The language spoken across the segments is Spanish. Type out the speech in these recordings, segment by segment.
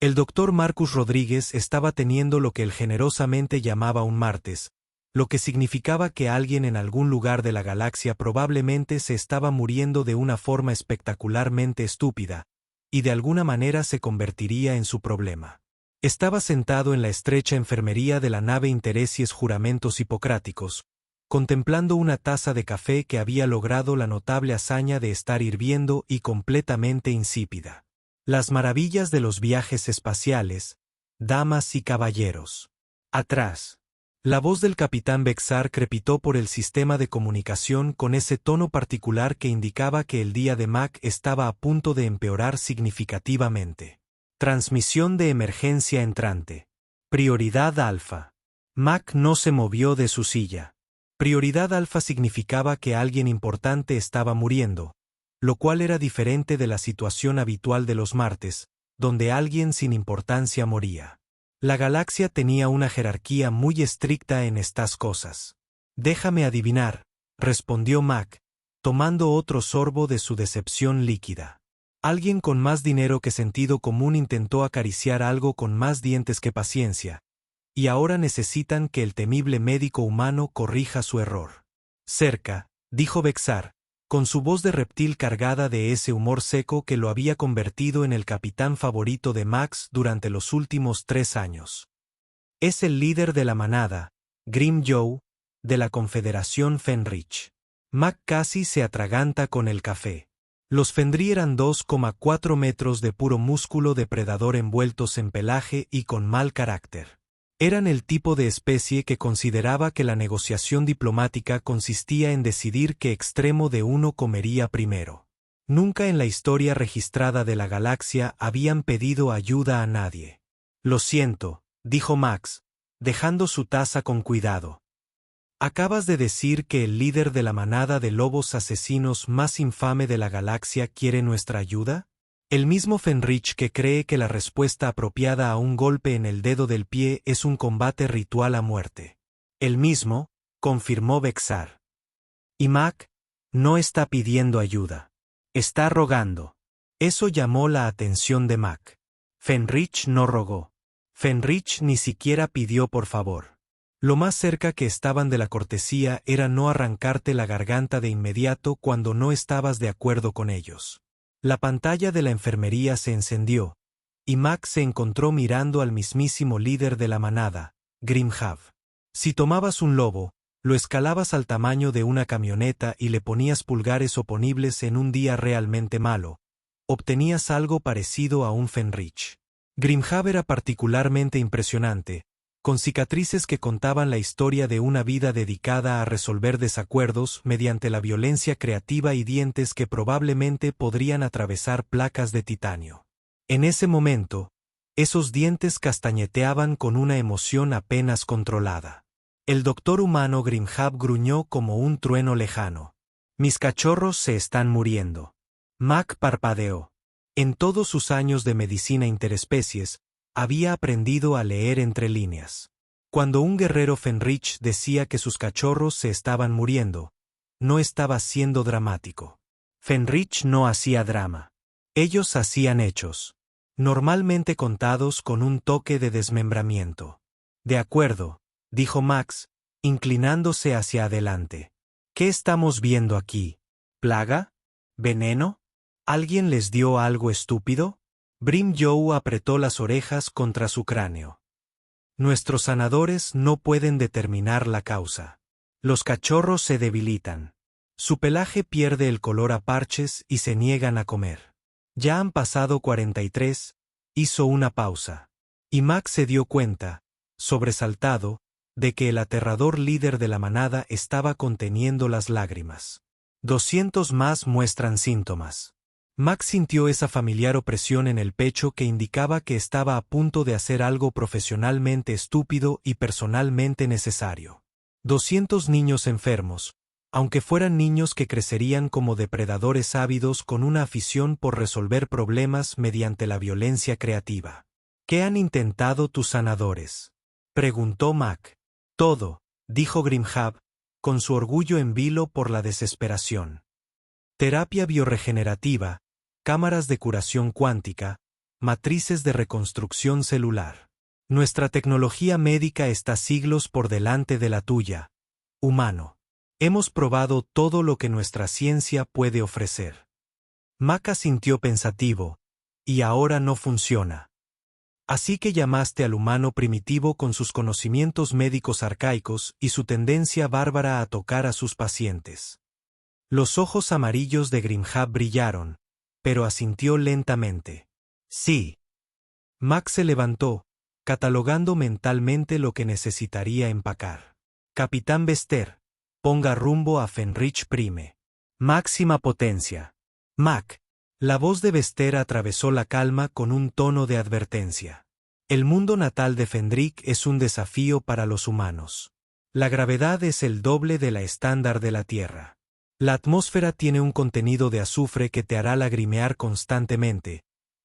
El doctor Marcus Rodríguez estaba teniendo lo que él generosamente llamaba un martes, lo que significaba que alguien en algún lugar de la galaxia probablemente se estaba muriendo de una forma espectacularmente estúpida, y de alguna manera se convertiría en su problema. Estaba sentado en la estrecha enfermería de la nave Interesies Juramentos Hipocráticos, contemplando una taza de café que había logrado la notable hazaña de estar hirviendo y completamente insípida. Las maravillas de los viajes espaciales, damas y caballeros. Atrás. La voz del capitán Bexar crepitó por el sistema de comunicación con ese tono particular que indicaba que el día de Mac estaba a punto de empeorar significativamente. Transmisión de emergencia entrante. Prioridad alfa. Mac no se movió de su silla. Prioridad alfa significaba que alguien importante estaba muriendo, lo cual era diferente de la situación habitual de los martes, donde alguien sin importancia moría. La galaxia tenía una jerarquía muy estricta en estas cosas. Déjame adivinar, respondió Mac, tomando otro sorbo de su decepción líquida. Alguien con más dinero que sentido común intentó acariciar algo con más dientes que paciencia, y ahora necesitan que el temible médico humano corrija su error. Cerca, dijo Bexar, con su voz de reptil cargada de ese humor seco que lo había convertido en el capitán favorito de Max durante los últimos 3 años. Es el líder de la manada, Grim Joe, de la Confederación Fenrich. Mac casi se atraganta con el café. Los Fendry eran 2,4 metros de puro músculo depredador envueltos en pelaje y con mal carácter. Eran el tipo de especie que consideraba que la negociación diplomática consistía en decidir qué extremo de uno comería primero. Nunca en la historia registrada de la galaxia habían pedido ayuda a nadie. Lo siento, dijo Max, dejando su taza con cuidado. ¿Acabas de decir que el líder de la manada de lobos asesinos más infame de la galaxia quiere nuestra ayuda? El mismo Fenrich que cree que la respuesta apropiada a un golpe en el dedo del pie es un combate ritual a muerte. El mismo, confirmó Bexar. Y Mac no está pidiendo ayuda. Está rogando. Eso llamó la atención de Mac. Fenrich no rogó. Fenrich ni siquiera pidió por favor. Lo más cerca que estaban de la cortesía era no arrancarte la garganta de inmediato cuando no estabas de acuerdo con ellos. La pantalla de la enfermería se encendió, y Max se encontró mirando al mismísimo líder de la manada, Grimhav. Si tomabas un lobo, lo escalabas al tamaño de una camioneta y le ponías pulgares oponibles en un día realmente malo, obtenías algo parecido a un Fenrich. Grimhav era particularmente impresionante, con cicatrices que contaban la historia de una vida dedicada a resolver desacuerdos mediante la violencia creativa y dientes que probablemente podrían atravesar placas de titanio. En ese momento, esos dientes castañeteaban con una emoción apenas controlada. El doctor humano Grimhav gruñó como un trueno lejano. Mis cachorros se están muriendo. Mac parpadeó. En todos sus años de medicina interespecies, había aprendido a leer entre líneas. Cuando un guerrero Fenrich decía que sus cachorros se estaban muriendo, no estaba siendo dramático. Fenrich no hacía drama. Ellos hacían hechos, normalmente contados con un toque de desmembramiento. De acuerdo, dijo Max, inclinándose hacia adelante. ¿Qué estamos viendo aquí? ¿Plaga? ¿Veneno? ¿Alguien les dio algo estúpido? Grim Joe apretó las orejas contra su cráneo. Nuestros sanadores no pueden determinar la causa. Los cachorros se debilitan. Su pelaje pierde el color a parches y se niegan a comer. Ya han pasado 43, hizo una pausa. Y Max se dio cuenta, sobresaltado, de que el aterrador líder de la manada estaba conteniendo las lágrimas. 200 más muestran síntomas. Max sintió esa familiar opresión en el pecho que indicaba que estaba a punto de hacer algo profesionalmente estúpido y personalmente necesario. 200 niños enfermos, aunque fueran niños que crecerían como depredadores ávidos con una afición por resolver problemas mediante la violencia creativa. ¿Qué han intentado tus sanadores?, preguntó Mac. Todo, dijo Grimhav, con su orgullo en vilo por la desesperación. Terapia biorregenerativa, cámaras de curación cuántica, matrices de reconstrucción celular. Nuestra tecnología médica está siglos por delante de la tuya, humano. Hemos probado todo lo que nuestra ciencia puede ofrecer. Mac asintió pensativo, y ahora no funciona. Así que llamaste al humano primitivo con sus conocimientos médicos arcaicos y su tendencia bárbara a tocar a sus pacientes. Los ojos amarillos de Grimhab brillaron, pero asintió lentamente. Sí. Mac se levantó, catalogando mentalmente lo que necesitaría empacar. Capitán Bester, ponga rumbo a Fenrich Prime. Máxima potencia. Mac. La voz de Bester atravesó la calma con un tono de advertencia. El mundo natal de Fenric es un desafío para los humanos. La gravedad es el doble de la estándar de la Tierra. La atmósfera tiene un contenido de azufre que te hará lagrimear constantemente,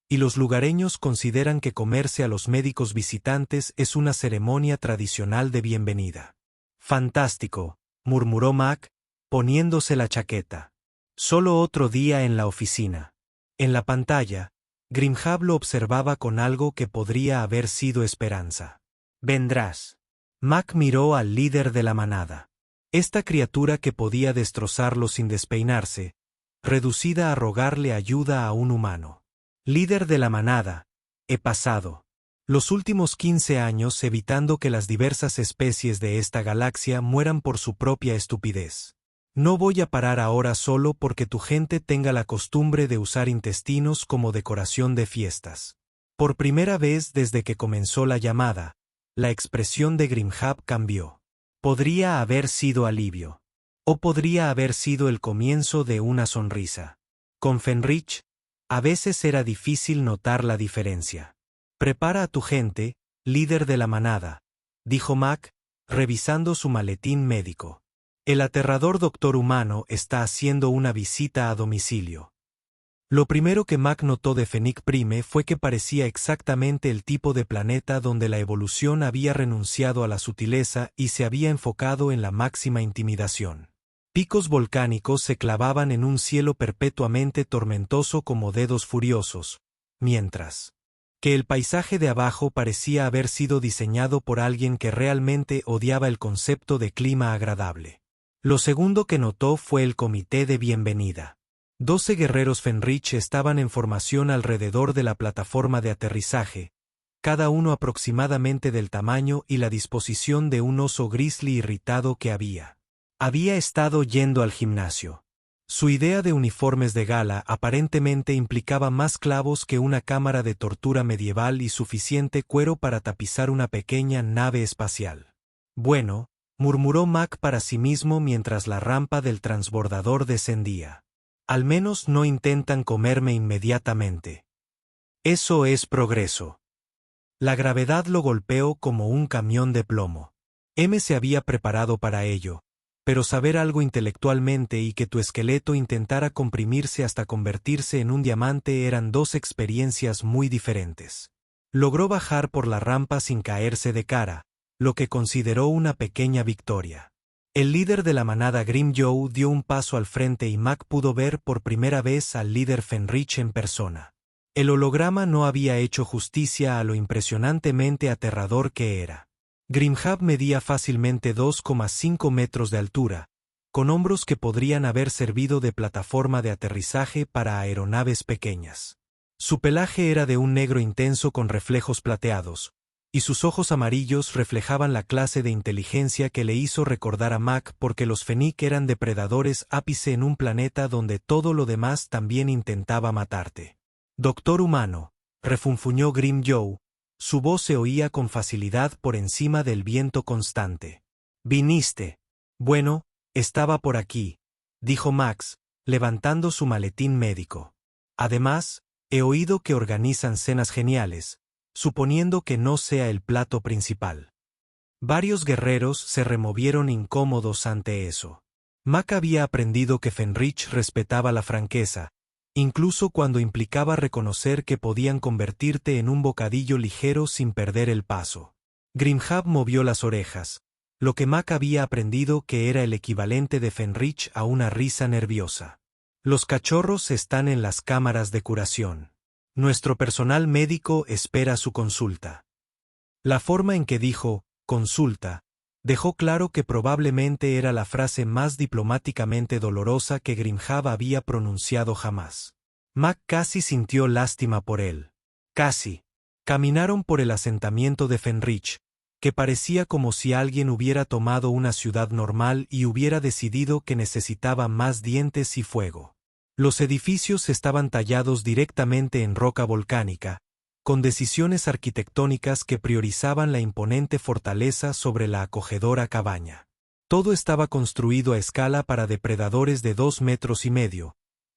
y los lugareños consideran que comerse a los médicos visitantes es una ceremonia tradicional de bienvenida. Fantástico, murmuró Mac, poniéndose la chaqueta. Solo otro día en la oficina. En la pantalla, Grimhab lo observaba con algo que podría haber sido esperanza. Vendrás. Mac miró al líder de la manada. Esta criatura que podía destrozarlo sin despeinarse, reducida a rogarle ayuda a un humano. Líder de la manada, he pasado los últimos 15 años evitando que las diversas especies de esta galaxia mueran por su propia estupidez. No voy a parar ahora solo porque tu gente tenga la costumbre de usar intestinos como decoración de fiestas. Por primera vez desde que comenzó la llamada, la expresión de Grimhab cambió. Podría haber sido alivio. O podría haber sido el comienzo de una sonrisa. Con Fenrich, a veces era difícil notar la diferencia. Prepara a tu gente, líder de la manada, dijo Mac, revisando su maletín médico. El aterrador doctor humano está haciendo una visita a domicilio. Lo primero que Mac notó de Fenric Prime fue que parecía exactamente el tipo de planeta donde la evolución había renunciado a la sutileza y se había enfocado en la máxima intimidación. Picos volcánicos se clavaban en un cielo perpetuamente tormentoso como dedos furiosos, mientras que el paisaje de abajo parecía haber sido diseñado por alguien que realmente odiaba el concepto de clima agradable. Lo segundo que notó fue el comité de bienvenida. 12 guerreros Fenrich estaban en formación alrededor de la plataforma de aterrizaje, cada uno aproximadamente del tamaño y la disposición de un oso grizzly irritado que había estado yendo al gimnasio. Su idea de uniformes de gala aparentemente implicaba más clavos que una cámara de tortura medieval y suficiente cuero para tapizar una pequeña nave espacial. Bueno, murmuró Mac para sí mismo mientras la rampa del transbordador descendía. Al menos no intentan comerme inmediatamente. Eso es progreso. La gravedad lo golpeó como un camión de plomo. M se había preparado para ello, pero saber algo intelectualmente y que tu esqueleto intentara comprimirse hasta convertirse en un diamante eran dos experiencias muy diferentes. Logró bajar por la rampa sin caerse de cara, lo que consideró una pequeña victoria. El líder de la manada Grim Joe dio un paso al frente y Mac pudo ver por primera vez al líder Fenrich en persona. El holograma no había hecho justicia a lo impresionantemente aterrador que era. Grimhab medía fácilmente 2,5 metros de altura, con hombros que podrían haber servido de plataforma de aterrizaje para aeronaves pequeñas. Su pelaje era de un negro intenso con reflejos plateados, y sus ojos amarillos reflejaban la clase de inteligencia que le hizo recordar a Mac porque los Fenric eran depredadores ápice en un planeta donde todo lo demás también intentaba matarte. Doctor humano, refunfuñó Grim Joe, su voz se oía con facilidad por encima del viento constante. Viniste. Bueno, estaba por aquí, dijo Max, levantando su maletín médico. Además, he oído que organizan cenas geniales, suponiendo que no sea el plato principal. Varios guerreros se removieron incómodos ante eso. Mac había aprendido que Fenrich respetaba la franqueza, incluso cuando implicaba reconocer que podían convertirte en un bocadillo ligero sin perder el paso. Grimhab movió las orejas, lo que Mac había aprendido que era el equivalente de Fenrich a una risa nerviosa. Los cachorros están en las cámaras de curación. Nuestro personal médico espera su consulta. La forma en que dijo, consulta, dejó claro que probablemente era la frase más diplomáticamente dolorosa que Grimhav había pronunciado jamás. Mac casi sintió lástima por él. Casi. Caminaron por el asentamiento de Fenrich, que parecía como si alguien hubiera tomado una ciudad normal y hubiera decidido que necesitaba más dientes y fuego. Los edificios estaban tallados directamente en roca volcánica, con decisiones arquitectónicas que priorizaban la imponente fortaleza sobre la acogedora cabaña. Todo estaba construido a escala para depredadores de 2,5 metros,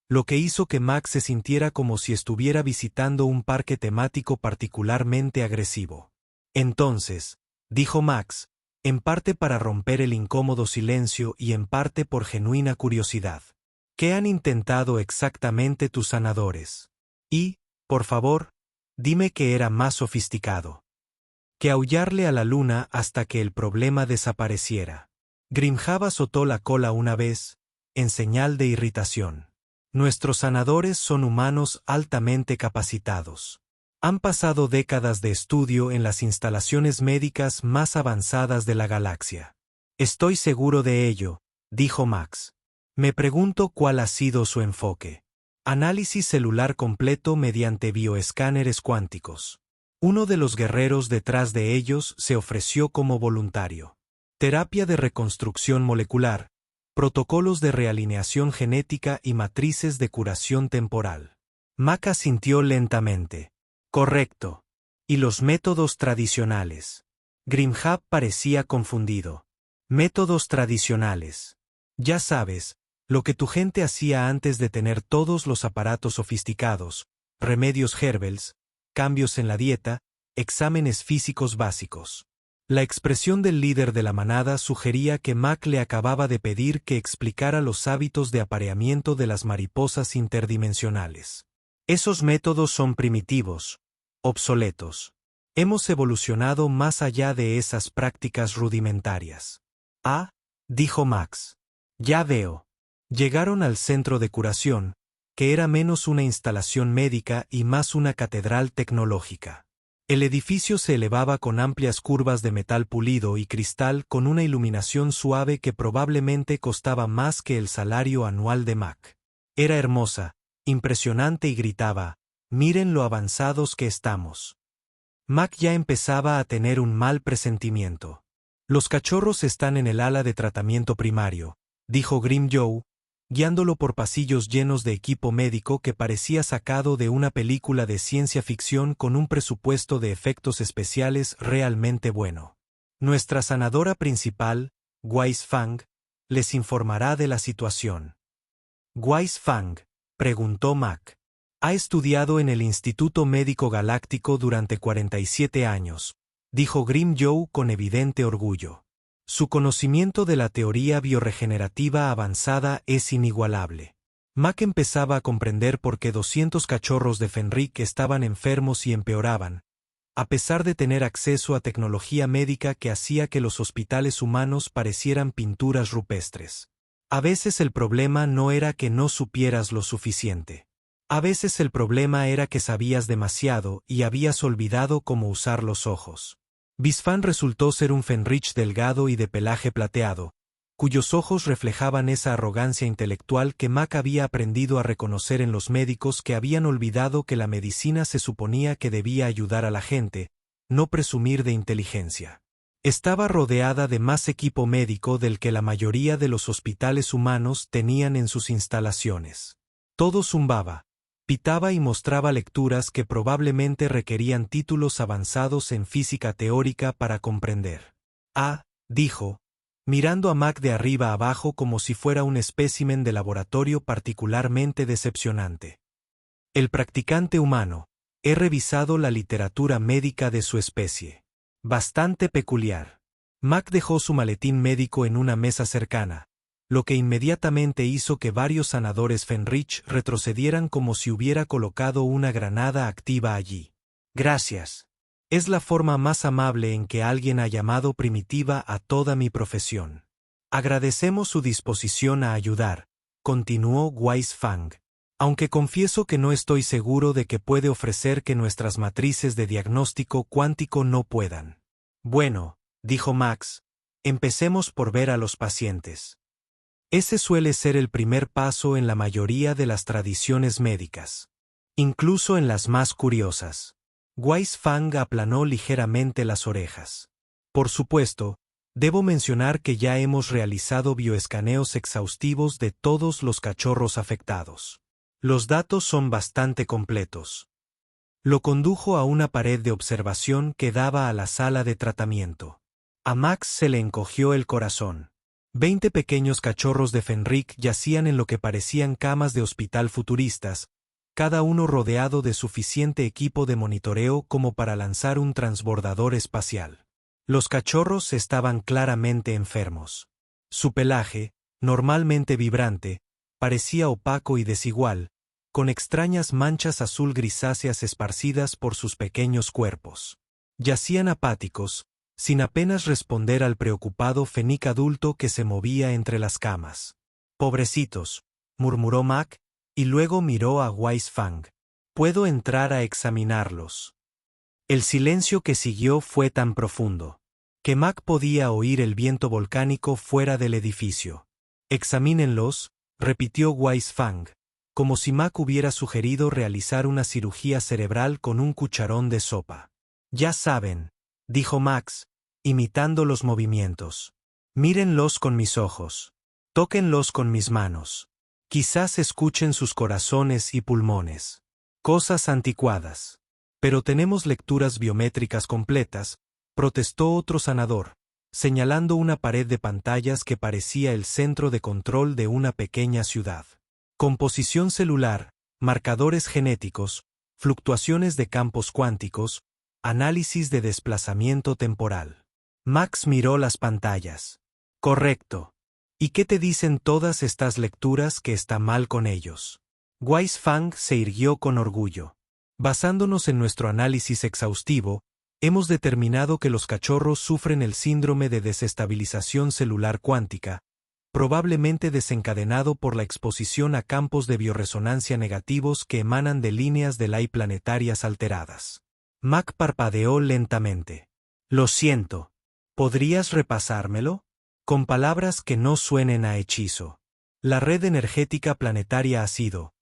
lo que hizo que Max se sintiera como si estuviera visitando un parque temático particularmente agresivo. Entonces, dijo Max, en parte para romper el incómodo silencio y en parte por genuina curiosidad. ¿Qué han intentado exactamente tus sanadores? Y, por favor, dime que era más sofisticado que aullarle a la luna hasta que el problema desapareciera. Grimhav azotó la cola una vez, en señal de irritación. Nuestros sanadores son humanos altamente capacitados. Han pasado décadas de estudio en las instalaciones médicas más avanzadas de la galaxia. Estoy seguro de ello, dijo Max. Me pregunto cuál ha sido su enfoque. Análisis celular completo mediante bioescáneres cuánticos. Uno de los guerreros detrás de ellos se ofreció como voluntario. Terapia de reconstrucción molecular, protocolos de realineación genética y matrices de curación temporal. Mac asintió lentamente. Correcto. ¿Y los métodos tradicionales? Grimhav parecía confundido. Métodos tradicionales. Ya sabes, lo que tu gente hacía antes de tener todos los aparatos sofisticados, remedios Herbels, cambios en la dieta, exámenes físicos básicos. La expresión del líder de la manada sugería que Mac le acababa de pedir que explicara los hábitos de apareamiento de las mariposas interdimensionales. Esos métodos son primitivos, obsoletos. Hemos evolucionado más allá de esas prácticas rudimentarias. Ah, dijo Max. Ya veo. Llegaron al centro de curación, que era menos una instalación médica y más una catedral tecnológica. El edificio se elevaba con amplias curvas de metal pulido y cristal con una iluminación suave que probablemente costaba más que el salario anual de Mac. Era hermosa, impresionante y gritaba, «Miren lo avanzados que estamos». Mac ya empezaba a tener un mal presentimiento. «Los cachorros están en el ala de tratamiento primario», dijo Grim Joe, guiándolo por pasillos llenos de equipo médico que parecía sacado de una película de ciencia ficción con un presupuesto de efectos especiales realmente bueno. Nuestra sanadora principal, Wise Fang, les informará de la situación. ¿Wise Fang?, preguntó Mac. Ha estudiado en el Instituto Médico Galáctico durante 47 años, dijo Grim Joe con evidente orgullo. Su conocimiento de la teoría bioregenerativa avanzada es inigualable. Mac empezaba a comprender por qué 200 cachorros de Fenric estaban enfermos y empeoraban, a pesar de tener acceso a tecnología médica que hacía que los hospitales humanos parecieran pinturas rupestres. A veces el problema no era que no supieras lo suficiente. A veces el problema era que sabías demasiado y habías olvidado cómo usar los ojos. Bisfan resultó ser un Fenrich delgado y de pelaje plateado, cuyos ojos reflejaban esa arrogancia intelectual que Mac había aprendido a reconocer en los médicos que habían olvidado que la medicina se suponía que debía ayudar a la gente, no presumir de inteligencia. Estaba rodeada de más equipo médico del que la mayoría de los hospitales humanos tenían en sus instalaciones. Todo zumbaba, pitaba y mostraba lecturas que probablemente requerían títulos avanzados en física teórica para comprender. Ah, dijo, mirando a Mac de arriba abajo como si fuera un espécimen de laboratorio particularmente decepcionante. El practicante humano, he revisado la literatura médica de su especie. Bastante peculiar. Mac dejó su maletín médico en una mesa cercana, lo que inmediatamente hizo que varios sanadores Fenrich retrocedieran como si hubiera colocado una granada activa allí. Gracias. Es la forma más amable en que alguien ha llamado primitiva a toda mi profesión. Agradecemos su disposición a ayudar, continuó Wise Fang. Aunque confieso que no estoy seguro de que puede ofrecer que nuestras matrices de diagnóstico cuántico no puedan. Bueno, dijo Max, empecemos por ver a los pacientes. Ese suele ser el primer paso en la mayoría de las tradiciones médicas. Incluso en las más curiosas. Wise Fang aplanó ligeramente las orejas. Por supuesto, debo mencionar que ya hemos realizado bioescaneos exhaustivos de todos los cachorros afectados. Los datos son bastante completos. Lo condujo a una pared de observación que daba a la sala de tratamiento. A Max se le encogió el corazón. 20 pequeños cachorros de Fenric yacían en lo que parecían camas de hospital futuristas, cada uno rodeado de suficiente equipo de monitoreo como para lanzar un transbordador espacial. Los cachorros estaban claramente enfermos. Su pelaje, normalmente vibrante, parecía opaco y desigual, con extrañas manchas azul grisáceas esparcidas por sus pequeños cuerpos. Yacían apáticos, sin apenas responder al preocupado Fenric adulto que se movía entre las camas. «Pobrecitos», murmuró Mac, y luego miró a Wise Fang. «¿Puedo entrar a examinarlos?» El silencio que siguió fue tan profundo que Mac podía oír el viento volcánico fuera del edificio. «Examínenlos», repitió Wise Fang, como si Mac hubiera sugerido realizar una cirugía cerebral con un cucharón de sopa. «Ya saben», dijo Max, imitando los movimientos. «Mírenlos con mis ojos. Tóquenlos con mis manos. Quizás escuchen sus corazones y pulmones. Cosas anticuadas. Pero tenemos lecturas biométricas completas», protestó otro sanador, señalando una pared de pantallas que parecía el centro de control de una pequeña ciudad. Composición celular, marcadores genéticos, fluctuaciones de campos cuánticos, análisis de desplazamiento temporal. Max miró las pantallas. «Correcto. ¿Y qué te dicen todas estas lecturas que está mal con ellos?» Wise Fang se irguió con orgullo. «Basándonos en nuestro análisis exhaustivo, hemos determinado que los cachorros sufren el síndrome de desestabilización celular cuántica, probablemente desencadenado por la exposición a campos de bioresonancia negativos que emanan de líneas de Lie planetarias alteradas». Mac parpadeó lentamente. «Lo siento. ¿Podrías repasármelo? Con palabras que no suenen a hechizo». «La red energética planetaria ha sido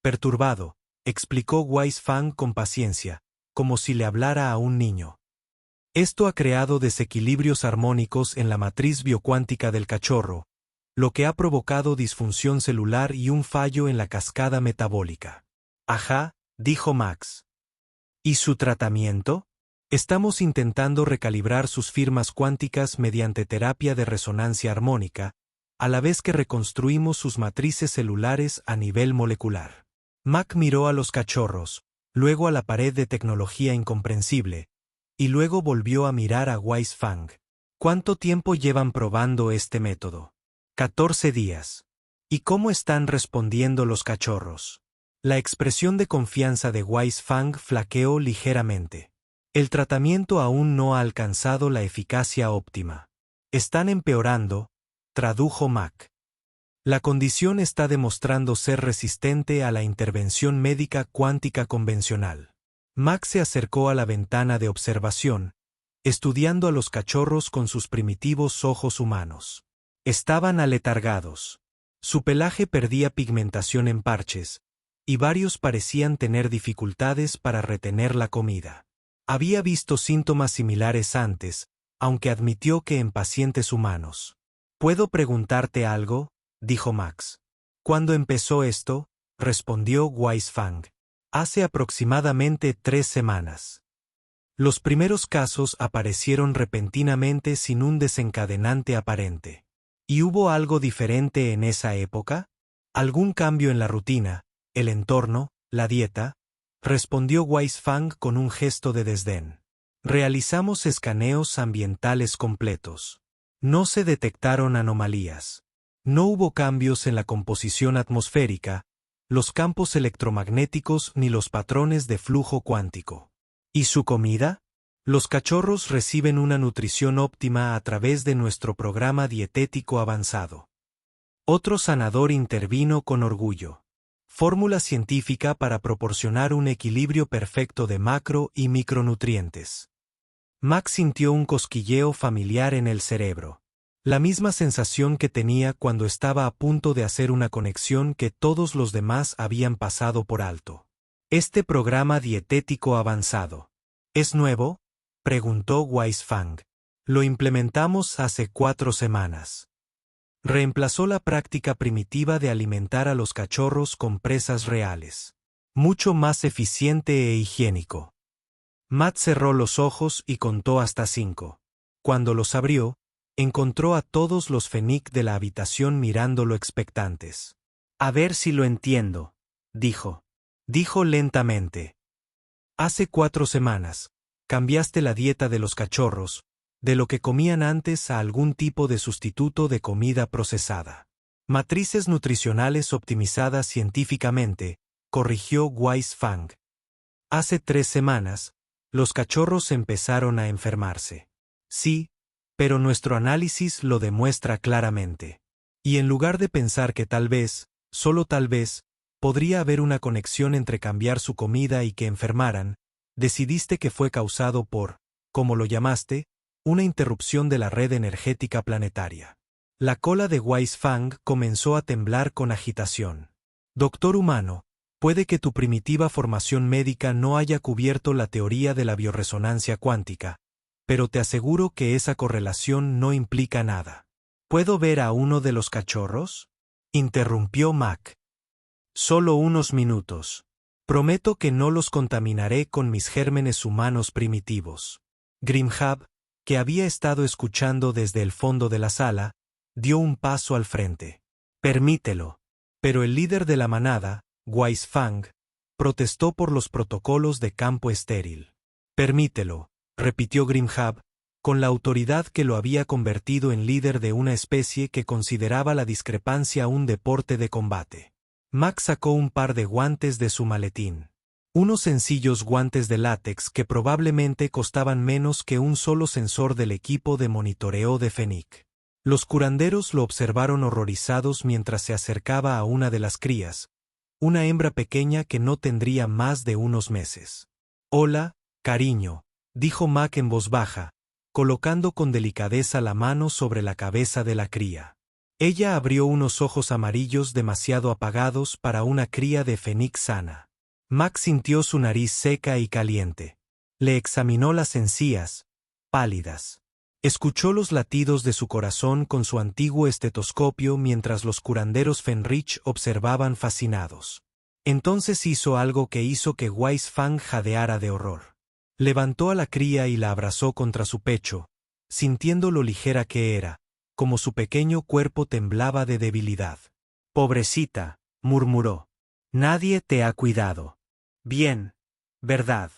perturbado», explicó Wise Fang con paciencia, como si le hablara a un niño. «Esto ha creado desequilibrios armónicos en la matriz biocuántica del cachorro, lo que ha provocado disfunción celular y un fallo en la cascada metabólica». «Ajá», dijo Max. «¿Y su tratamiento?» «Estamos intentando recalibrar sus firmas cuánticas mediante terapia de resonancia armónica, a la vez que reconstruimos sus matrices celulares a nivel molecular». Mac miró a los cachorros, luego a la pared de tecnología incomprensible, y luego volvió a mirar a Wise Fang. «¿Cuánto tiempo llevan probando este método?» 14 días. «¿Y cómo están respondiendo los cachorros?» La expresión de confianza de Wise Fang flaqueó ligeramente. «El tratamiento aún no ha alcanzado la eficacia óptima. Están empeorando», tradujo Mac. «La condición está demostrando ser resistente a la intervención médica cuántica convencional». Mac se acercó a la ventana de observación, estudiando a los cachorros con sus primitivos ojos humanos. Estaban aletargados. Su pelaje perdía pigmentación en parches, y varios parecían tener dificultades para retener la comida. Había visto síntomas similares antes, aunque admitió que en pacientes humanos. «¿Puedo preguntarte algo?», dijo Max. «¿Cuándo empezó esto?», respondió Wise Fang. «Hace aproximadamente 3 semanas. Los primeros casos aparecieron repentinamente sin un desencadenante aparente. ¿Y hubo algo diferente en esa época? ¿Algún cambio en la rutina, el entorno, la dieta?», respondió Wise Fang con un gesto de desdén. «Realizamos escaneos ambientales completos. No se detectaron anomalías. No hubo cambios en la composición atmosférica, los campos electromagnéticos ni los patrones de flujo cuántico». «¿Y su comida?». «Los cachorros reciben una nutrición óptima a través de nuestro programa dietético avanzado». Otro sanador intervino con orgullo. Fórmula científica para proporcionar un equilibrio perfecto de macro y micronutrientes. Mac sintió un cosquilleo familiar en el cerebro. La misma sensación que tenía cuando estaba a punto de hacer una conexión que todos los demás habían pasado por alto. ¿Este programa dietético avanzado es nuevo?, preguntó Weisfang. Lo implementamos hace 4 semanas. Reemplazó la práctica primitiva de alimentar a los cachorros con presas reales. Mucho más eficiente e higiénico. Matt cerró los ojos y contó hasta 5. Cuando los abrió, encontró a todos los Fennec de la habitación mirándolo expectantes. A ver si lo entiendo, dijo. Dijo lentamente. Hace 4 semanas, cambiaste la dieta de los cachorros, de lo que comían antes a algún tipo de sustituto de comida procesada. Matrices nutricionales optimizadas científicamente, corrigió Weisfang. Hace 3 semanas, los cachorros empezaron a enfermarse. Sí, pero nuestro análisis lo demuestra claramente. Y en lugar de pensar que tal vez, solo tal vez, podría haber una conexión entre cambiar su comida y que enfermaran, decidiste que fue causado por, como lo llamaste, una interrupción de la red energética planetaria. La cola de Weisfang comenzó a temblar con agitación. Doctor humano, puede que tu primitiva formación médica no haya cubierto la teoría de la bioresonancia cuántica, pero te aseguro que esa correlación no implica nada. ¿Puedo ver a uno de los cachorros?, interrumpió Mac. Solo unos minutos. Prometo que no los contaminaré con mis gérmenes humanos primitivos. Grimhab, que había estado escuchando desde el fondo de la sala, dio un paso al frente. Permítelo. Pero el líder de la manada, Weisfang, protestó por los protocolos de campo estéril. Permítelo, repitió Grimhab, con la autoridad que lo había convertido en líder de una especie que consideraba la discrepancia un deporte de combate. Mac sacó un par de guantes de su maletín. Unos sencillos guantes de látex que probablemente costaban menos que un solo sensor del equipo de monitoreo de Fennec. Los curanderos lo observaron horrorizados mientras se acercaba a una de las crías, una hembra pequeña que no tendría más de unos meses. Hola, cariño, dijo Mac en voz baja, colocando con delicadeza la mano sobre la cabeza de la cría. Ella abrió unos ojos amarillos demasiado apagados para una cría de Fennec sana. Mac sintió su nariz seca y caliente. Le examinó las encías, pálidas. Escuchó los latidos de su corazón con su antiguo estetoscopio mientras los curanderos Fenrich observaban fascinados. Entonces hizo algo que hizo que Weisfang jadeara de horror. Levantó a la cría y la abrazó contra su pecho, sintiendo lo ligera que era, como su pequeño cuerpo temblaba de debilidad. Pobrecita, murmuró. Nadie te ha cuidado. Bien, ¿verdad?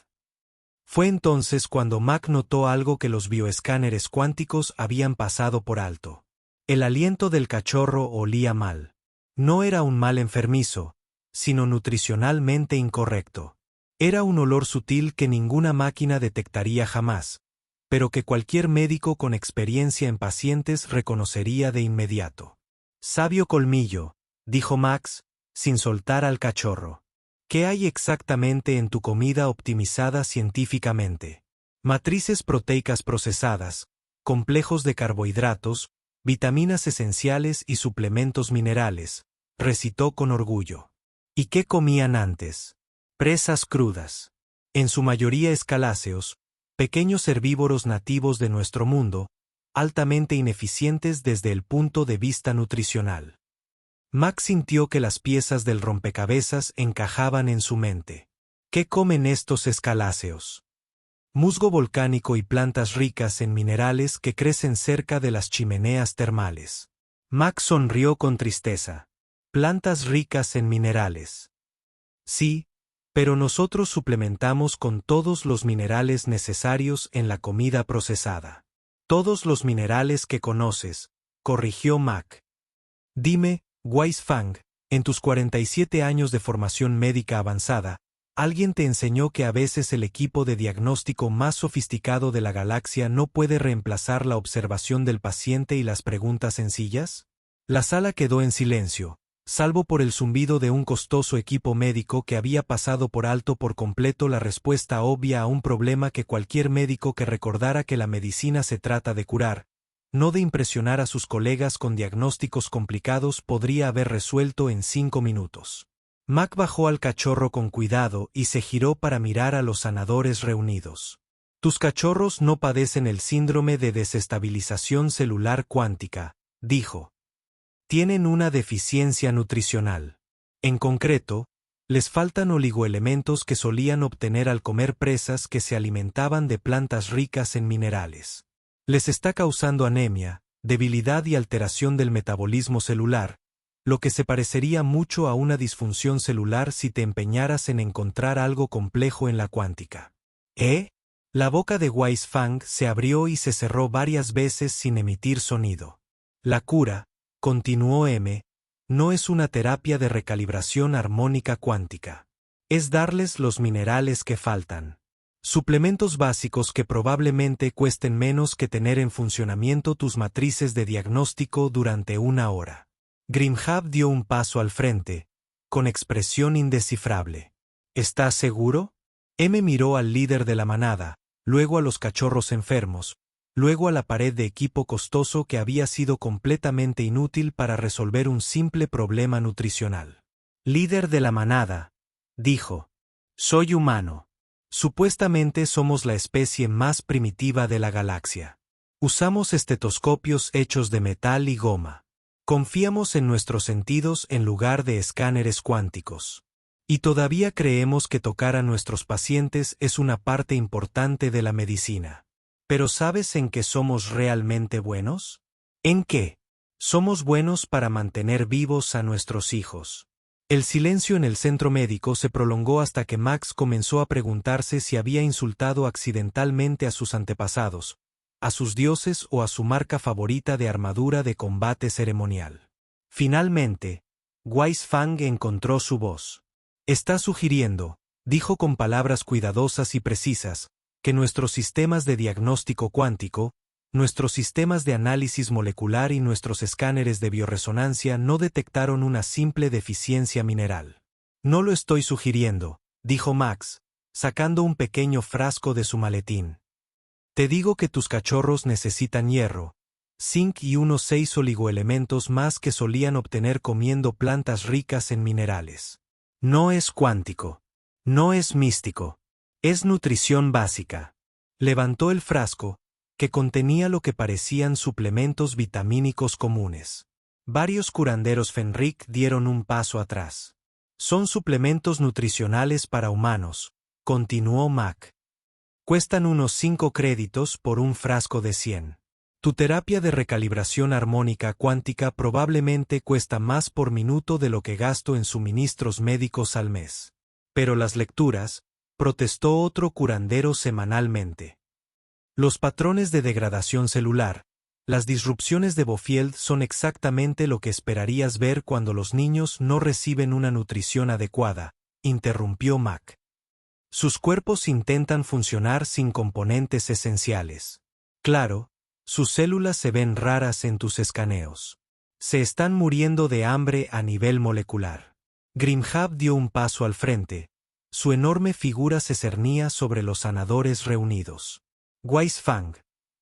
Fue entonces cuando Mac notó algo que los bioescáneres cuánticos habían pasado por alto. El aliento del cachorro olía mal. No era un mal enfermizo, sino nutricionalmente incorrecto. Era un olor sutil que ninguna máquina detectaría jamás, pero que cualquier médico con experiencia en pacientes reconocería de inmediato. Sabio colmillo, dijo Max, sin soltar al cachorro. ¿Qué hay exactamente en tu comida optimizada científicamente? Matrices proteicas procesadas, complejos de carbohidratos, vitaminas esenciales y suplementos minerales, recitó con orgullo. ¿Y qué comían antes? Presas crudas. En su mayoría escaláceos, pequeños herbívoros nativos de nuestro mundo, altamente ineficientes desde el punto de vista nutricional. Mac sintió que las piezas del rompecabezas encajaban en su mente. ¿Qué comen estos escaláceos? Musgo volcánico y plantas ricas en minerales que crecen cerca de las chimeneas termales. Mac sonrió con tristeza. Plantas ricas en minerales. Sí, pero nosotros suplementamos con todos los minerales necesarios en la comida procesada. Todos los minerales que conoces, corrigió Mac. Dime, Weisfang, en tus 47 años de formación médica avanzada, ¿alguien te enseñó que a veces el equipo de diagnóstico más sofisticado de la galaxia no puede reemplazar la observación del paciente y las preguntas sencillas? La sala quedó en silencio, salvo por el zumbido de un costoso equipo médico que había pasado por alto por completo la respuesta obvia a un problema que cualquier médico que recordara que la medicina se trata de curar, no de impresionar a sus colegas con diagnósticos complicados, podría haber resuelto en 5 minutos. Mac bajó al cachorro con cuidado y se giró para mirar a los sanadores reunidos. Tus cachorros no padecen el síndrome de desestabilización celular cuántica, dijo. Tienen una deficiencia nutricional. En concreto, les faltan oligoelementos que solían obtener al comer presas que se alimentaban de plantas ricas en minerales. Les está causando anemia, debilidad y alteración del metabolismo celular, lo que se parecería mucho a una disfunción celular si te empeñaras en encontrar algo complejo en la cuántica. ¿Eh? La boca de Wise Fang se abrió y se cerró varias veces sin emitir sonido. La cura, continuó M, no es una terapia de recalibración armónica cuántica. Es darles los minerales que faltan. Suplementos básicos que probablemente cuesten menos que tener en funcionamiento tus matrices de diagnóstico durante 1 hora. Grimhab dio un paso al frente, con expresión indescifrable. ¿Estás seguro? M miró al líder de la manada, luego a los cachorros enfermos, luego a la pared de equipo costoso que había sido completamente inútil para resolver un simple problema nutricional. Líder de la manada, dijo. Soy humano. Supuestamente somos la especie más primitiva de la galaxia. Usamos estetoscopios hechos de metal y goma. Confiamos en nuestros sentidos en lugar de escáneres cuánticos. Y todavía creemos que tocar a nuestros pacientes es una parte importante de la medicina. ¿Pero sabes en qué somos realmente buenos? ¿En qué? Somos buenos para mantener vivos a nuestros hijos. El silencio en el centro médico se prolongó hasta que Max comenzó a preguntarse si había insultado accidentalmente a sus antepasados, a sus dioses o a su marca favorita de armadura de combate ceremonial. Finalmente, Wise Fang encontró su voz. Está sugiriendo, dijo con palabras cuidadosas y precisas, que nuestros sistemas de diagnóstico cuántico, nuestros sistemas de análisis molecular y nuestros escáneres de biorresonancia no detectaron una simple deficiencia mineral. No lo estoy sugiriendo, dijo Max, sacando un pequeño frasco de su maletín. Te digo que tus cachorros necesitan hierro, zinc y unos 6 oligoelementos más que solían obtener comiendo plantas ricas en minerales. No es cuántico. No es místico. Es nutrición básica. Levantó el frasco, que contenía lo que parecían suplementos vitamínicos comunes. Varios curanderos Fenric dieron un paso atrás. Son suplementos nutricionales para humanos, continuó Mac. Cuestan unos 5 créditos por un frasco de 100. Tu terapia de recalibración armónica cuántica probablemente cuesta más por minuto de lo que gasto en suministros médicos al mes. Pero las lecturas, protestó otro curandero semanalmente. Los patrones de degradación celular, las disrupciones de Bofield son exactamente lo que esperarías ver cuando los niños no reciben una nutrición adecuada, interrumpió Mac. Sus cuerpos intentan funcionar sin componentes esenciales. Claro, sus células se ven raras en tus escaneos. Se están muriendo de hambre a nivel molecular. Grimhab dio un paso al frente. Su enorme figura se cernía sobre los sanadores reunidos. Wise Fang,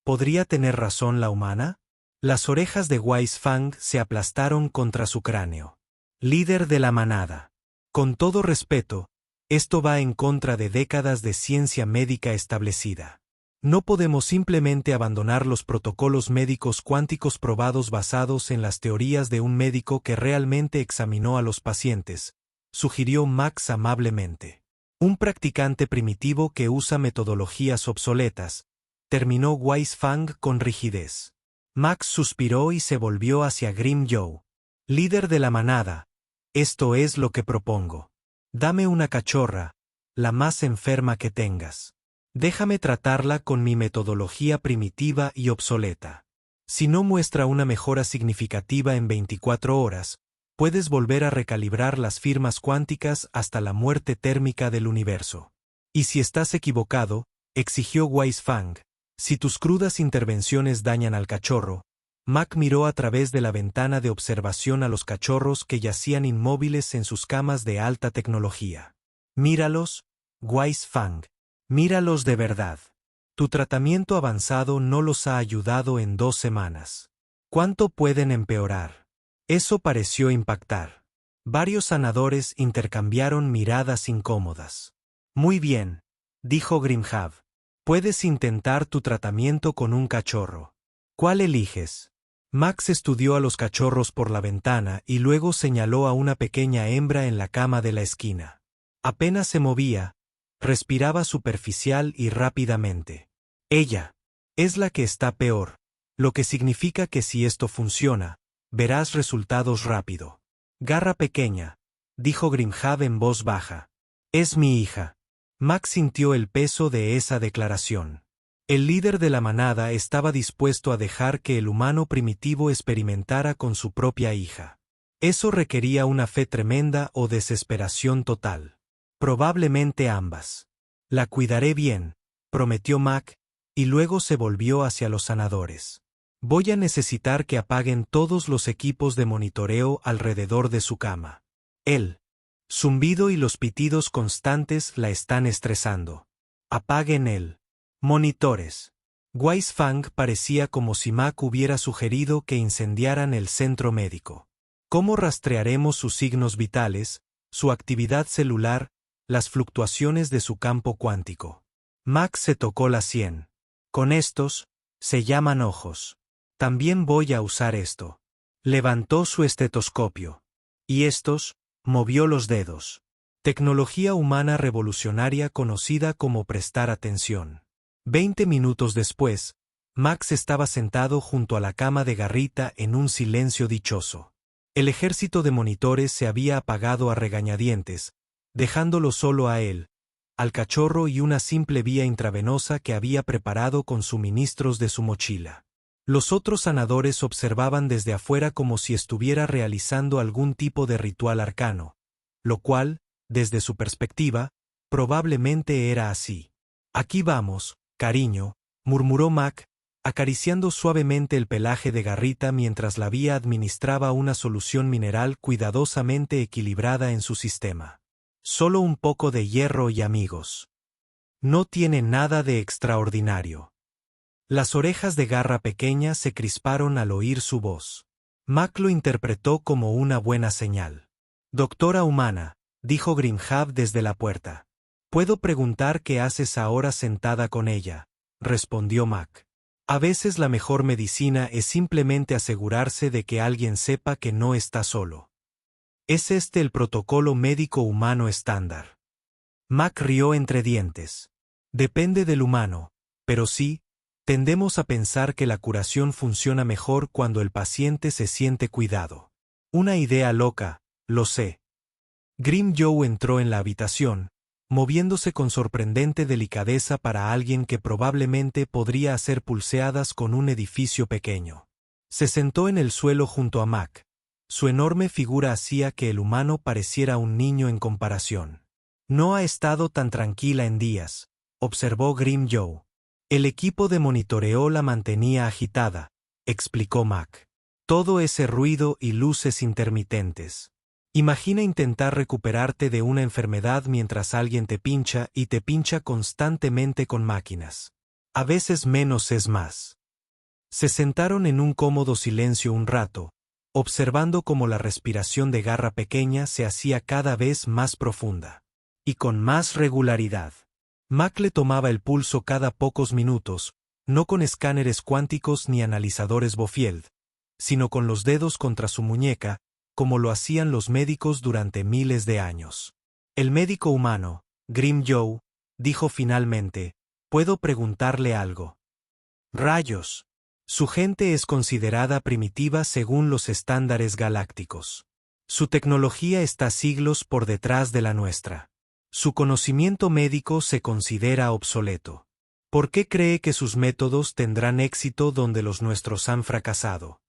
¿podría tener razón la humana? Las orejas de Wise Fang se aplastaron contra su cráneo. Líder de la manada. Con todo respeto, esto va en contra de décadas de ciencia médica establecida. No podemos simplemente abandonar los protocolos médicos cuánticos probados basados en las teorías de un médico que realmente examinó a los pacientes, sugirió Max amablemente. Un practicante primitivo que usa metodologías obsoletas, terminó Wise Fang con rigidez. Max suspiró y se volvió hacia Grim Joe. Líder de la manada, esto es lo que propongo. Dame una cachorra, la más enferma que tengas. Déjame tratarla con mi metodología primitiva y obsoleta. Si no muestra una mejora significativa en 24 horas, puedes volver a recalibrar las firmas cuánticas hasta la muerte térmica del universo. Y si estás equivocado, exigió Wise Fang, si tus crudas intervenciones dañan al cachorro, Mac miró a través de la ventana de observación a los cachorros que yacían inmóviles en sus camas de alta tecnología. Míralos, Wise Fang. Míralos de verdad. Tu tratamiento avanzado no los ha ayudado en 2 semanas. ¿Cuánto pueden empeorar? Eso pareció impactar. Varios sanadores intercambiaron miradas incómodas. Muy bien, dijo Grimhav. Puedes intentar tu tratamiento con un cachorro. ¿Cuál eliges? Max estudió a los cachorros por la ventana y luego señaló a una pequeña hembra en la cama de la esquina. Apenas se movía, respiraba superficial y rápidamente. Ella es la que está peor, lo que significa que si esto funciona, verás resultados rápido. Garra pequeña, dijo Grimhav en voz baja. Es mi hija. Max sintió el peso de esa declaración. El líder de la manada estaba dispuesto a dejar que el humano primitivo experimentara con su propia hija. Eso requería una fe tremenda o desesperación total. Probablemente ambas. La cuidaré bien, prometió Mac, y luego se volvió hacia los sanadores. Voy a necesitar que apaguen todos los equipos de monitoreo alrededor de su cama. El zumbido y los pitidos constantes la están estresando. Apaguen el monitores. Wise Fang parecía como si Mac hubiera sugerido que incendiaran el centro médico. ¿Cómo rastrearemos sus signos vitales, su actividad celular, las fluctuaciones de su campo cuántico? Mac se tocó la sien. Con estos, se llaman ojos. También voy a usar esto. Levantó su estetoscopio. Y estos, movió los dedos. Tecnología humana revolucionaria conocida como prestar atención. 20 minutos después, Max estaba sentado junto a la cama de Garrita en un silencio dichoso. El ejército de monitores se había apagado a regañadientes, dejándolo solo a él, al cachorro y una simple vía intravenosa que había preparado con suministros de su mochila. Los otros sanadores observaban desde afuera como si estuviera realizando algún tipo de ritual arcano, lo cual, desde su perspectiva, probablemente era así. Aquí vamos, cariño, murmuró Mac, acariciando suavemente el pelaje de Garrita mientras la vía administraba una solución mineral cuidadosamente equilibrada en su sistema. Solo un poco de hierro y amigos. No tiene nada de extraordinario. Las orejas de Garra pequeña se crisparon al oír su voz. Mac lo interpretó como una buena señal. Doctora humana, dijo Grimhav desde la puerta. «Puedo preguntar qué haces ahora sentada con ella», respondió Mac. A veces la mejor medicina es simplemente asegurarse de que alguien sepa que no está solo. ¿Es este el protocolo médico humano estándar? Mac rió entre dientes. Depende del humano, pero sí, tendemos a pensar que la curación funciona mejor cuando el paciente se siente cuidado. Una idea loca, lo sé. Grim Joe entró en la habitación, moviéndose con sorprendente delicadeza para alguien que probablemente podría hacer pulseadas con un edificio pequeño. Se sentó en el suelo junto a Mac. Su enorme figura hacía que el humano pareciera un niño en comparación. No ha estado tan tranquila en días, observó Grim Joe. El equipo de monitoreo la mantenía agitada, explicó Mac. Todo ese ruido y luces intermitentes. Imagina intentar recuperarte de una enfermedad mientras alguien te pincha y te pincha constantemente con máquinas. A veces menos es más. Se sentaron en un cómodo silencio un rato, observando cómo la respiración de Garra pequeña se hacía cada vez más profunda. Y con más regularidad. Mac le tomaba el pulso cada pocos minutos, no con escáneres cuánticos ni analizadores Bofield, sino con los dedos contra su muñeca, como lo hacían los médicos durante miles de años. El médico humano, Grim Joe, dijo finalmente, «¿Puedo preguntarle algo?» «Rayos. Su gente es considerada primitiva según los estándares galácticos. Su tecnología está siglos por detrás de la nuestra. Su conocimiento médico se considera obsoleto. ¿Por qué cree que sus métodos tendrán éxito donde los nuestros han fracasado?»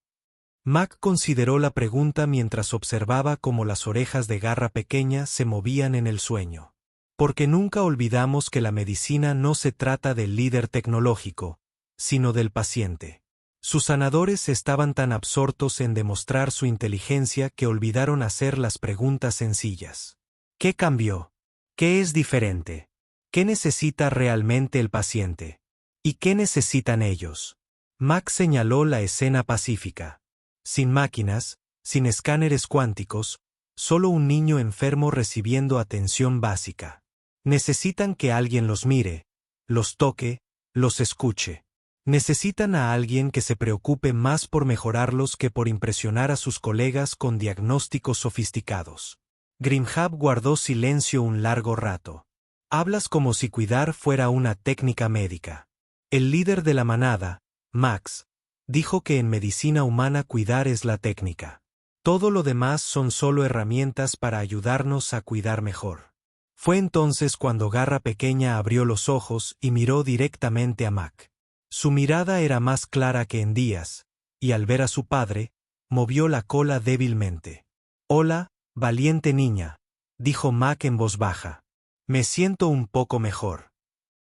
Mac consideró la pregunta mientras observaba cómo las orejas de Garra pequeña se movían en el sueño. Porque nunca olvidamos que la medicina no se trata del líder tecnológico, sino del paciente. Sus sanadores estaban tan absortos en demostrar su inteligencia que olvidaron hacer las preguntas sencillas. ¿Qué cambió? ¿Qué es diferente? ¿Qué necesita realmente el paciente? ¿Y qué necesitan ellos? Mac señaló la escena pacífica. Sin máquinas, sin escáneres cuánticos, solo un niño enfermo recibiendo atención básica. Necesitan que alguien los mire, los toque, los escuche. Necesitan a alguien que se preocupe más por mejorarlos que por impresionar a sus colegas con diagnósticos sofisticados. Grimhab guardó silencio un largo rato. Hablas como si cuidar fuera una técnica médica. El líder de la manada, Max, dijo que en medicina humana cuidar es la técnica. Todo lo demás son solo herramientas para ayudarnos a cuidar mejor. Fue entonces cuando Garra Pequeña abrió los ojos y miró directamente a Mac. Su mirada era más clara que en días, y al ver a su padre, movió la cola débilmente. «Hola, valiente niña», dijo Mac en voz baja. «Me siento un poco mejor».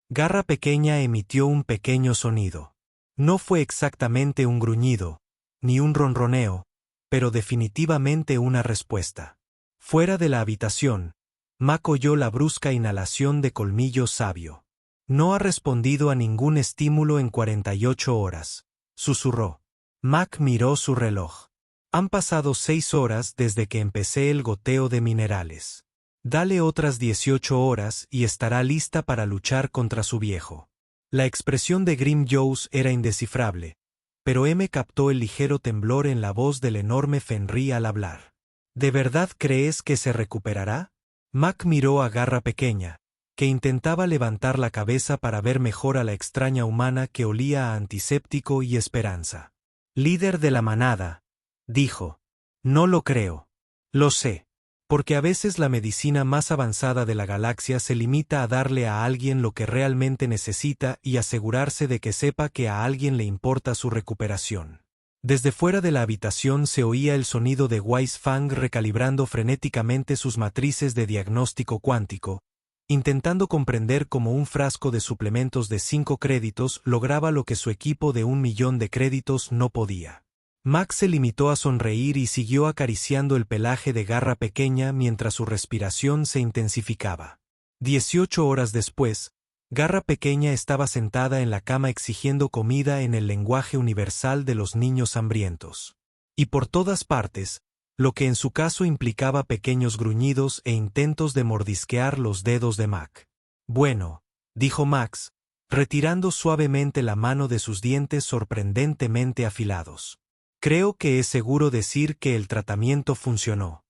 Garra Pequeña emitió un pequeño sonido. No fue exactamente un gruñido, ni un ronroneo, pero definitivamente una respuesta. Fuera de la habitación, Mac oyó la brusca inhalación de Colmillo Sabio. «No ha respondido a ningún estímulo en 48 horas», susurró. Mac miró su reloj. «Han pasado 6 horas desde que empecé el goteo de minerales. Dale otras 18 horas y estará lista para luchar contra su viejo». La expresión de Grim Jones era indescifrable, pero M captó el ligero temblor en la voz del enorme Fenrir al hablar. «¿De verdad crees que se recuperará?» Mac miró a Garra Pequeña, que intentaba levantar la cabeza para ver mejor a la extraña humana que olía a antiséptico y esperanza. «Líder de la manada», dijo. «No lo creo. Lo sé. Porque a veces la medicina más avanzada de la galaxia se limita a darle a alguien lo que realmente necesita y asegurarse de que sepa que a alguien le importa su recuperación». Desde fuera de la habitación se oía el sonido de Wise Fang recalibrando frenéticamente sus matrices de diagnóstico cuántico, intentando comprender cómo un frasco de suplementos de 5 créditos lograba lo que su equipo de 1.000.000 de créditos no podía. Max se limitó a sonreír y siguió acariciando el pelaje de Garra Pequeña mientras su respiración se intensificaba. 18 horas después, Garra Pequeña estaba sentada en la cama exigiendo comida en el lenguaje universal de los niños hambrientos. Y por todas partes, lo que en su caso implicaba pequeños gruñidos e intentos de mordisquear los dedos de Mac. «Bueno», dijo Max, retirando suavemente la mano de sus dientes sorprendentemente afilados. «Creo que es seguro decir que el tratamiento funcionó».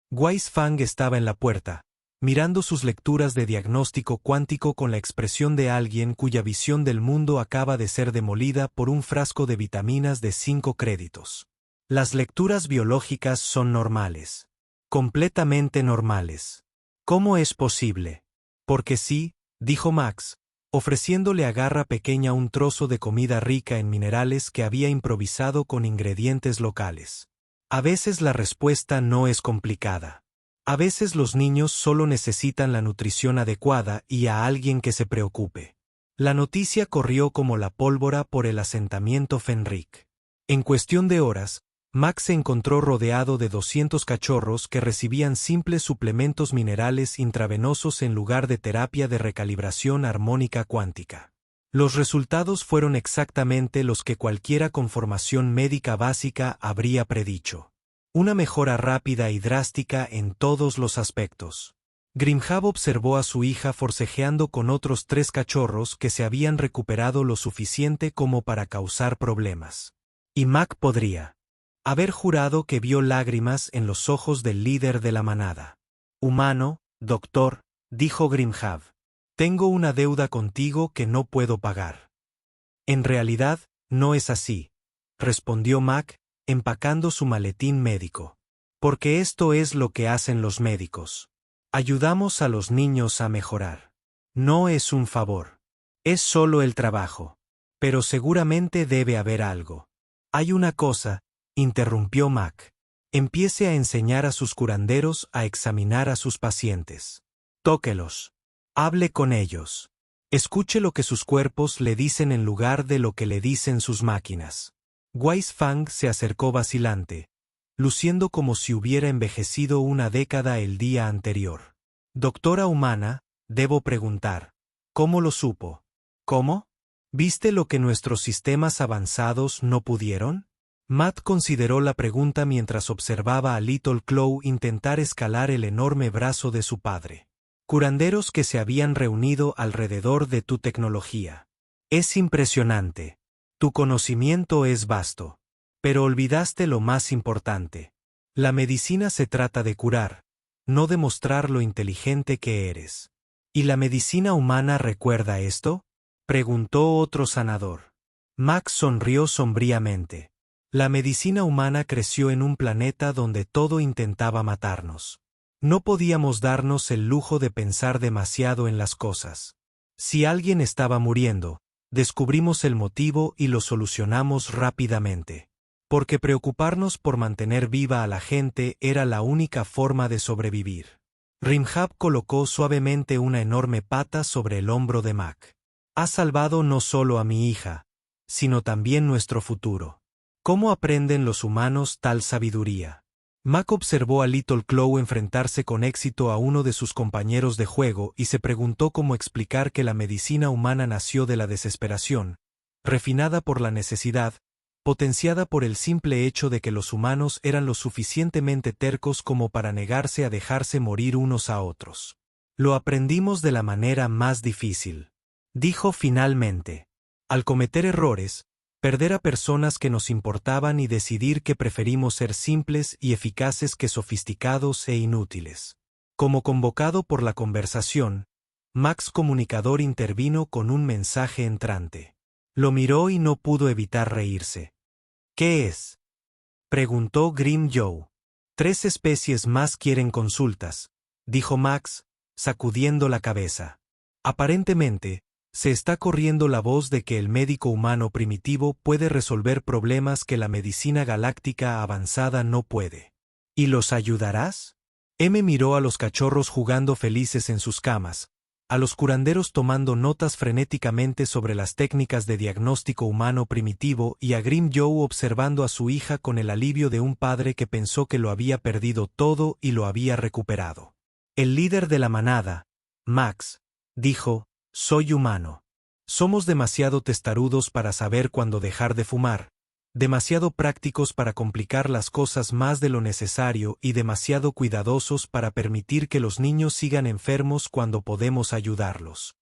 Wise Fang estaba en la puerta, mirando sus lecturas de diagnóstico cuántico con la expresión de alguien cuya visión del mundo acaba de ser demolida por un frasco de vitaminas de 5 créditos. «Las lecturas biológicas son normales. Completamente normales. ¿Cómo es posible?» «Porque sí», dijo Max, ofreciéndole a Garra Pequeña un trozo de comida rica en minerales que había improvisado con ingredientes locales. «A veces la respuesta no es complicada. A veces los niños solo necesitan la nutrición adecuada y a alguien que se preocupe». La noticia corrió como la pólvora por el asentamiento Fenric. En cuestión de horas, Max se encontró rodeado de 200 cachorros que recibían simples suplementos minerales intravenosos en lugar de terapia de recalibración armónica cuántica. Los resultados fueron exactamente los que cualquiera con formación médica básica habría predicho. Una mejora rápida y drástica en todos los aspectos. Grimhab observó a su hija forcejeando con otros 3 cachorros que se habían recuperado lo suficiente como para causar problemas. Y Mac podría haber jurado que vio lágrimas en los ojos del líder de la manada. «Humano, doctor», dijo Grimhab. «Tengo una deuda contigo que no puedo pagar». «En realidad, no es así», respondió Mac, empacando su maletín médico. «Porque esto es lo que hacen los médicos. Ayudamos a los niños a mejorar. No es un favor. Es solo el trabajo. Pero seguramente debe haber algo». «Hay una cosa», interrumpió Mac. «Empiece a enseñar a sus curanderos a examinar a sus pacientes. Tóquelos. Hable con ellos. Escuche lo que sus cuerpos le dicen en lugar de lo que le dicen sus máquinas. Wise Fang se acercó vacilante, luciendo como si hubiera envejecido una década el día anterior. Doctora humana, debo preguntar, ¿cómo lo supo? ¿Cómo? ¿Viste lo que nuestros sistemas avanzados no pudieron? Matt consideró la pregunta mientras observaba a Little Claw intentar escalar el enorme brazo de su padre. Curanderos que se habían reunido alrededor de tu tecnología. Es impresionante. Tu conocimiento es vasto. Pero olvidaste lo más importante. La medicina se trata de curar, no de mostrar lo inteligente que eres. ¿Y la medicina humana recuerda esto? Preguntó otro sanador. Max sonrió sombríamente. La medicina humana creció en un planeta donde todo intentaba matarnos. No podíamos darnos el lujo de pensar demasiado en las cosas. Si alguien estaba muriendo, descubrimos el motivo y lo solucionamos rápidamente. Porque preocuparnos por mantener viva a la gente era la única forma de sobrevivir. Rimhab colocó suavemente una enorme pata sobre el hombro de Mac. Has salvado no solo a mi hija, sino también nuestro futuro. ¿Cómo aprenden los humanos tal sabiduría? Mac observó a Little Claw enfrentarse con éxito a uno de sus compañeros de juego y se preguntó cómo explicar que la medicina humana nació de la desesperación, refinada por la necesidad, potenciada por el simple hecho de que los humanos eran lo suficientemente tercos como para negarse a dejarse morir unos a otros. Lo aprendimos de la manera más difícil, dijo finalmente. Al cometer errores, perder a personas que nos importaban y decidir que preferimos ser simples y eficaces que sofisticados e inútiles. Como convocado por la conversación, Max Comunicador intervino con un mensaje entrante. Lo miró y no pudo evitar reírse. ¿Qué es? Preguntó Grim Joe. 3 especies más quieren consultas, dijo Max, sacudiendo la cabeza. Aparentemente, se está corriendo la voz de que el médico humano primitivo puede resolver problemas que la medicina galáctica avanzada no puede. ¿Y los ayudarás? M miró a los cachorros jugando felices en sus camas, a los curanderos tomando notas frenéticamente sobre las técnicas de diagnóstico humano primitivo y a Grim Joe observando a su hija con el alivio de un padre que pensó que lo había perdido todo y lo había recuperado. El líder de la manada, Max, dijo: soy humano. Somos demasiado testarudos para saber cuándo dejar de fumar, demasiado prácticos para complicar las cosas más de lo necesario y demasiado cuidadosos para permitir que los niños sigan enfermos cuando podemos ayudarlos.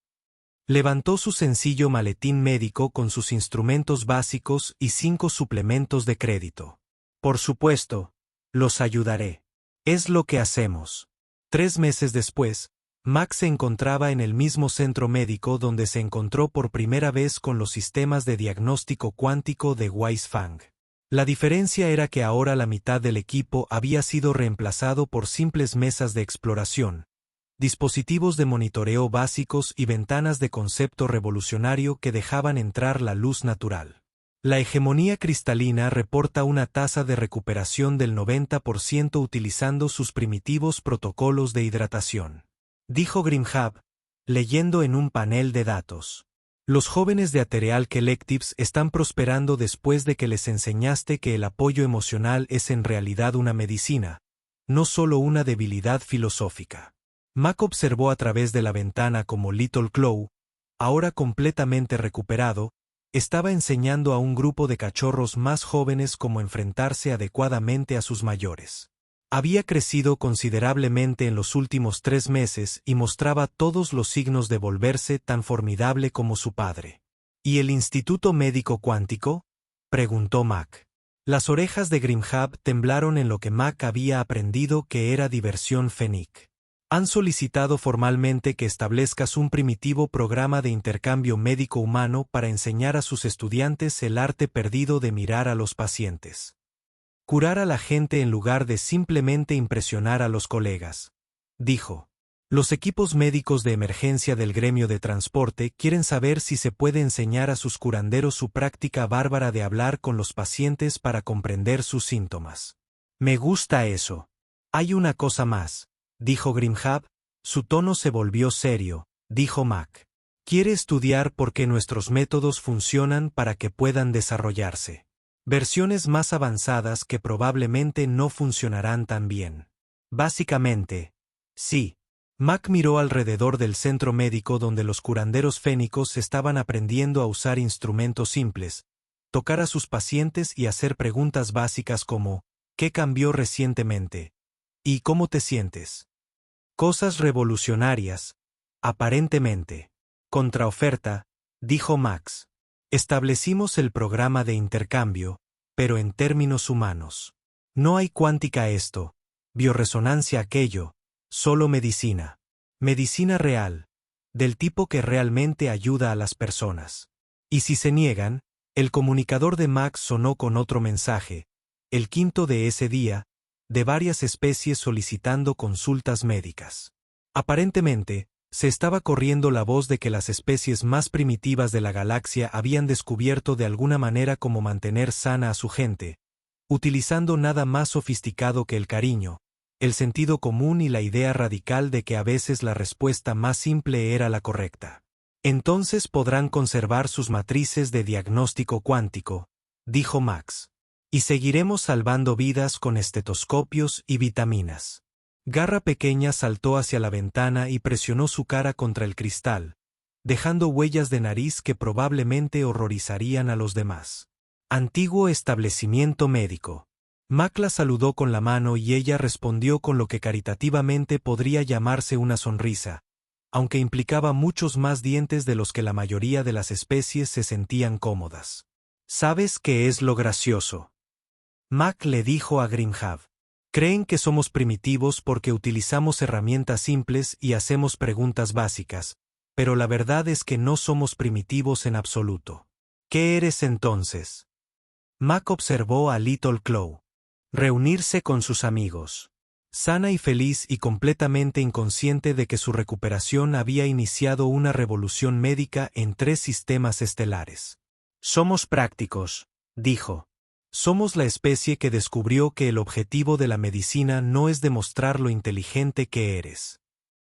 Levantó su sencillo maletín médico con sus instrumentos básicos y 5 suplementos de crédito. Por supuesto, los ayudaré. Es lo que hacemos. 3 meses después, Max se encontraba en el mismo centro médico donde se encontró por primera vez con los sistemas de diagnóstico cuántico de Wise Fang. La diferencia era que ahora la mitad del equipo había sido reemplazado por simples mesas de exploración, dispositivos de monitoreo básicos y ventanas de concepto revolucionario que dejaban entrar la luz natural. La hegemonía cristalina reporta una tasa de recuperación del 90% utilizando sus primitivos protocolos de hidratación, dijo Grimhab, leyendo en un panel de datos. Los jóvenes de Aterial Collectives están prosperando después de que les enseñaste que el apoyo emocional es en realidad una medicina, no solo una debilidad filosófica. Mac observó a través de la ventana como Little Claw, ahora completamente recuperado, estaba enseñando a un grupo de cachorros más jóvenes cómo enfrentarse adecuadamente a sus mayores. Había crecido considerablemente en los últimos 3 meses y mostraba todos los signos de volverse tan formidable como su padre. ¿Y el Instituto Médico Cuántico? Preguntó Mac. Las orejas de Grimhab temblaron en lo que Mac había aprendido que era diversión Fennec. Han solicitado formalmente que establezcas un primitivo programa de intercambio médico humano para enseñar a sus estudiantes el arte perdido de mirar a los pacientes. Curar a la gente en lugar de simplemente impresionar a los colegas, dijo. Los equipos médicos de emergencia del gremio de transporte quieren saber si se puede enseñar a sus curanderos su práctica bárbara de hablar con los pacientes para comprender sus síntomas. Me gusta eso. Hay una cosa más, dijo Grimhab, su tono se volvió serio, dijo Mac. Quiere estudiar por qué nuestros métodos funcionan para que puedan desarrollarse versiones más avanzadas que probablemente no funcionarán tan bien. Básicamente, sí. Mac miró alrededor del centro médico donde los curanderos fénicos estaban aprendiendo a usar instrumentos simples, tocar a sus pacientes y hacer preguntas básicas como, ¿qué cambió recientemente? ¿Y cómo te sientes? Cosas revolucionarias, aparentemente. Contraoferta, dijo Max. Establecimos el programa de intercambio, pero en términos humanos. No hay cuántica esto, bioresonancia aquello, solo medicina. Medicina real, del tipo que realmente ayuda a las personas. Y si se niegan, el comunicador de Max sonó con otro mensaje, el quinto de ese día, de varias especies solicitando consultas médicas. Aparentemente, se estaba corriendo la voz de que las especies más primitivas de la galaxia habían descubierto de alguna manera cómo mantener sana a su gente, utilizando nada más sofisticado que el cariño, el sentido común y la idea radical de que a veces la respuesta más simple era la correcta. Entonces podrán conservar sus matrices de diagnóstico cuántico, dijo Max. Y seguiremos salvando vidas con estetoscopios y vitaminas. Garra pequeña saltó hacia la ventana y presionó su cara contra el cristal, dejando huellas de nariz que probablemente horrorizarían a los demás. Antiguo establecimiento médico. Mac la saludó con la mano y ella respondió con lo que caritativamente podría llamarse una sonrisa, aunque implicaba muchos más dientes de los que la mayoría de las especies se sentían cómodas. ¿Sabes qué es lo gracioso? Mac le dijo a Grimhav. Creen que somos primitivos porque utilizamos herramientas simples y hacemos preguntas básicas, pero la verdad es que no somos primitivos en absoluto. ¿Qué eres entonces? Mac observó a Little Claw. Reunirse con sus amigos. Sana y feliz y completamente inconsciente de que su recuperación había iniciado una revolución médica en 3 sistemas estelares. Somos prácticos, dijo. Somos la especie que descubrió que el objetivo de la medicina no es demostrar lo inteligente que eres.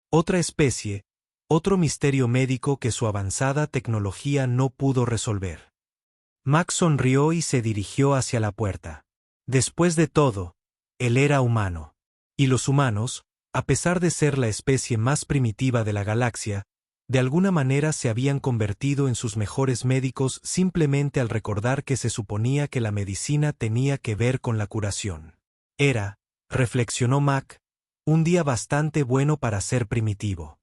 Otra especie, otro misterio médico que su avanzada tecnología no pudo resolver. Max sonrió y se dirigió hacia la puerta. Después de todo, él era humano. Y los humanos, a pesar de ser la especie más primitiva de la galaxia, de alguna manera se habían convertido en sus mejores médicos simplemente al recordar que se suponía que la medicina tenía que ver con la curación. Era, reflexionó Mac, un día bastante bueno para ser primitivo.